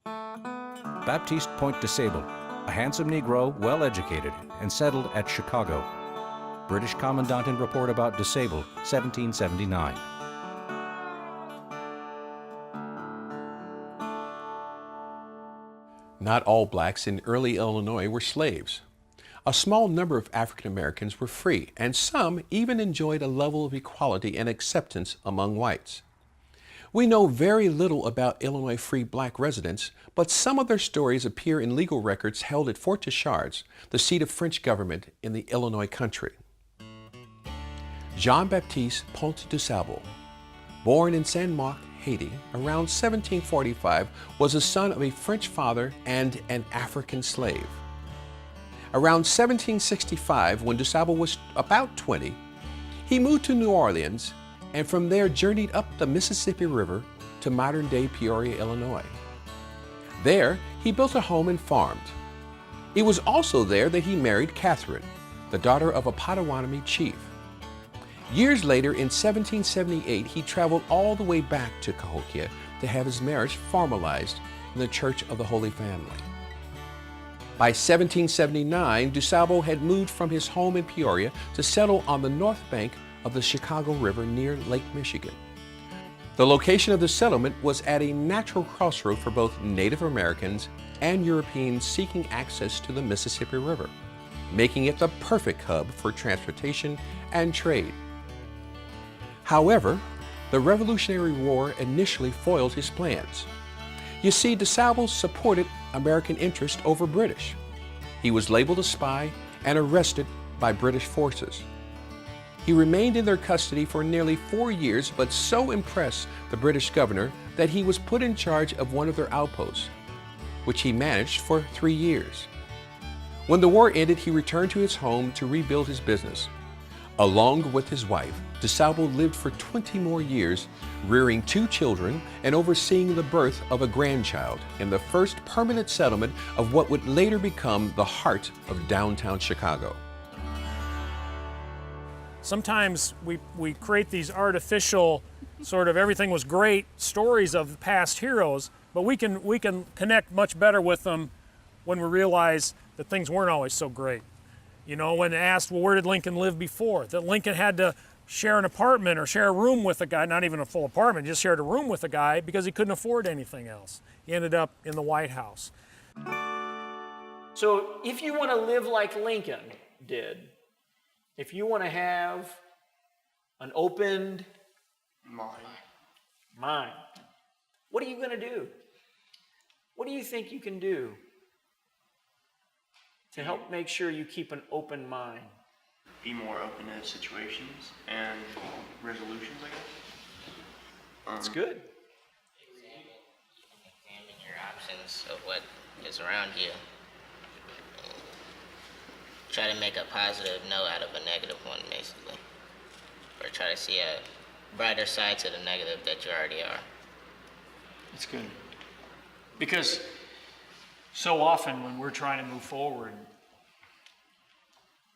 Baptiste Point DuSable, a handsome Negro, well-educated, and settled at Chicago. British Commandant in Report about DuSable, 1779. Not all blacks in early Illinois were slaves. A small number of African Americans were free, and some even enjoyed a level of equality and acceptance among whites. We know very little about Illinois free black residents, but some of their stories appear in legal records held at Fort Deschardes, the seat of French government in the Illinois country. Jean Baptiste Point DuSable, born in Saint-Marc, Haiti, around 1745, was the son of a French father and an African slave. Around 1765, when DuSable was about 20, he moved to New Orleans and from there journeyed up the Mississippi River to modern-day Peoria, Illinois. There, he built a home and farmed. It was also there that he married Catherine, the daughter of a Potawatomi chief. Years later, in 1778, he traveled all the way back to Cahokia to have his marriage formalized in the Church of the Holy Family. By 1779, DuSable had moved from his home in Peoria to settle on the north bank of the Chicago River near Lake Michigan. The location of the settlement was at a natural crossroad for both Native Americans and Europeans seeking access to the Mississippi River, making it the perfect hub for transportation and trade. However, the Revolutionary War initially foiled his plans. You see, DuSable supported American interest over British. He was labeled a spy and arrested by British forces. He remained in their custody for nearly 4 years, but so impressed the British governor that he was put in charge of one of their outposts, which he managed for 3 years. When the war ended, he returned to his home to rebuild his business. Along with his wife, DuSable lived for 20 more years, rearing 2 children and overseeing the birth of a grandchild in the first permanent settlement of what would later become the heart of downtown Chicago. Sometimes we create these artificial sort of everything was great stories of past heroes, but we can connect much better with them when we realize that things weren't always so great. You know, when asked, well, where did Lincoln live before? That Lincoln had to share an apartment or share a room with a guy, not even a full apartment, just shared a room with a guy because he couldn't afford anything else. He ended up in the White House. So if you want to live like Lincoln did, if you want to have an opened mind, what are you going to do? What do you think you can do to help make sure you keep an open mind? Be more open to situations and resolutions, I guess. That's good. Examine your options of what is around you. Try to make a positive no out of a negative one, basically. Or try to see a brighter side to the negative that you already are. That's good. Because so often when we're trying to move forward,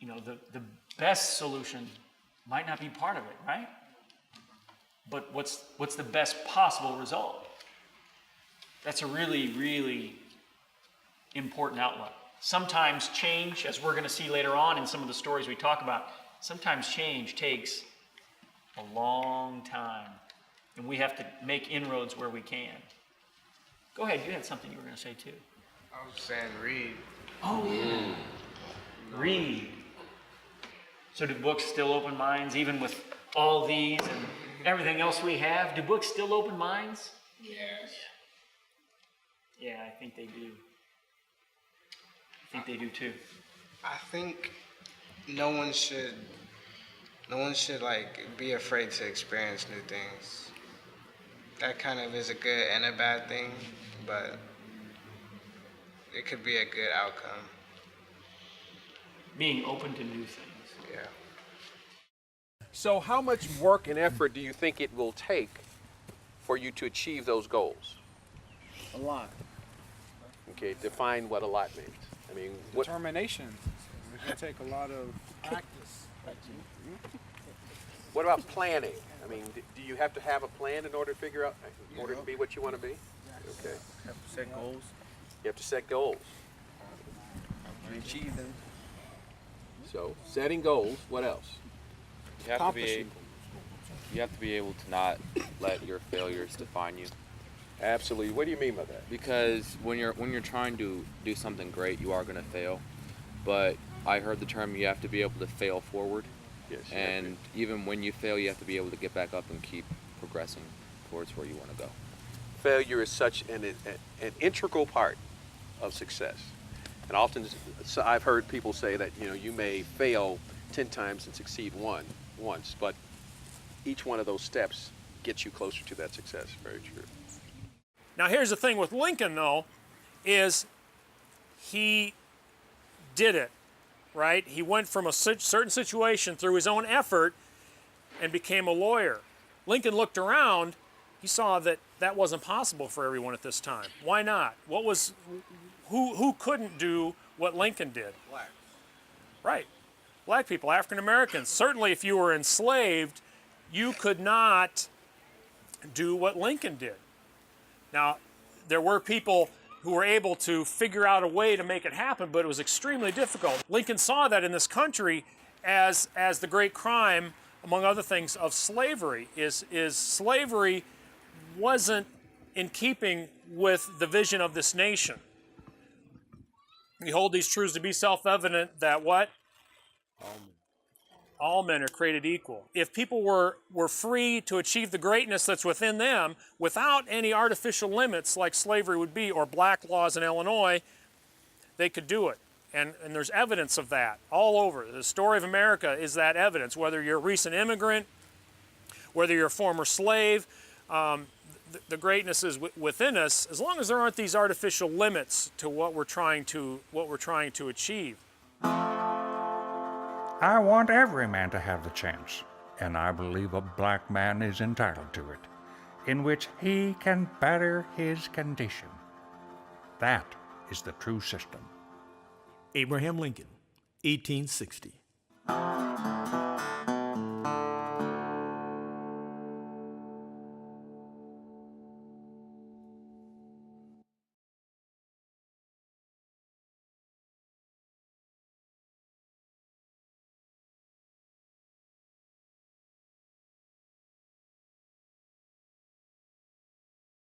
you know, the best solution might not be part of it, right? But what's the best possible result? That's a really, really important outlook. Sometimes change, as we're going to see later on in some of the stories we talk about, sometimes change takes a long time, and we have to make inroads where we can. Go ahead, you had something you were going to say too. I was saying read. Oh, yeah. Read. So do books still open minds, even with all these and everything else we have? Do books still open minds? Yes. Yeah, I think they do. I think they do too. I think no one should like be afraid to experience new things. That kind of is a good and a bad thing, but it could be a good outcome. Being open to new things. Yeah. So how much work and effort do you think it will take for you to achieve those goals? A lot. Okay, define what a lot means. I mean, Determination. It can take a lot of practice. What about planning? I mean, do you have to have a plan in order to figure out, in order to be what you want to be? Okay. Have to set goals You have to set goals. and achieve them. So, setting goals, what else? You have to be able to not let your failures define you. Absolutely. What do you mean by that? Because when you're trying to do something great, you are going to fail. But I heard the term you have to be able to fail forward. Yes. And even when you fail, you have to be able to get back up and keep progressing towards where you want to go. Failure is such an integral part of success. And often I've heard people say that, you may fail 10 times and succeed once, but each one of those steps gets you closer to that success. Very true. Now here's the thing with Lincoln, though, is he did it, right? He went from a certain situation through his own effort and became a lawyer. Lincoln looked around, he saw that that wasn't possible for everyone at this time. Why not? Who couldn't do what Lincoln did? Blacks. Right. Black people, African Americans. Certainly if you were enslaved, you could not do what Lincoln did. Now, there were people who were able to figure out a way to make it happen, but it was extremely difficult. Lincoln saw that in this country as the great crime, among other things, of slavery, is slavery wasn't in keeping with the vision of this nation. We hold these truths to be self-evident that what? All men are created equal. If people were free to achieve the greatness that's within them without any artificial limits like slavery would be or black laws in Illinois, they could do it. And there's evidence of that all over. The story of America is that evidence. Whether you're a recent immigrant, whether you're a former slave, the greatness is within us, as long as there aren't these artificial limits to what we're trying to achieve. I want every man to have the chance, and I believe a black man is entitled to it, in which he can better his condition. That is the true system. Abraham Lincoln, 1860.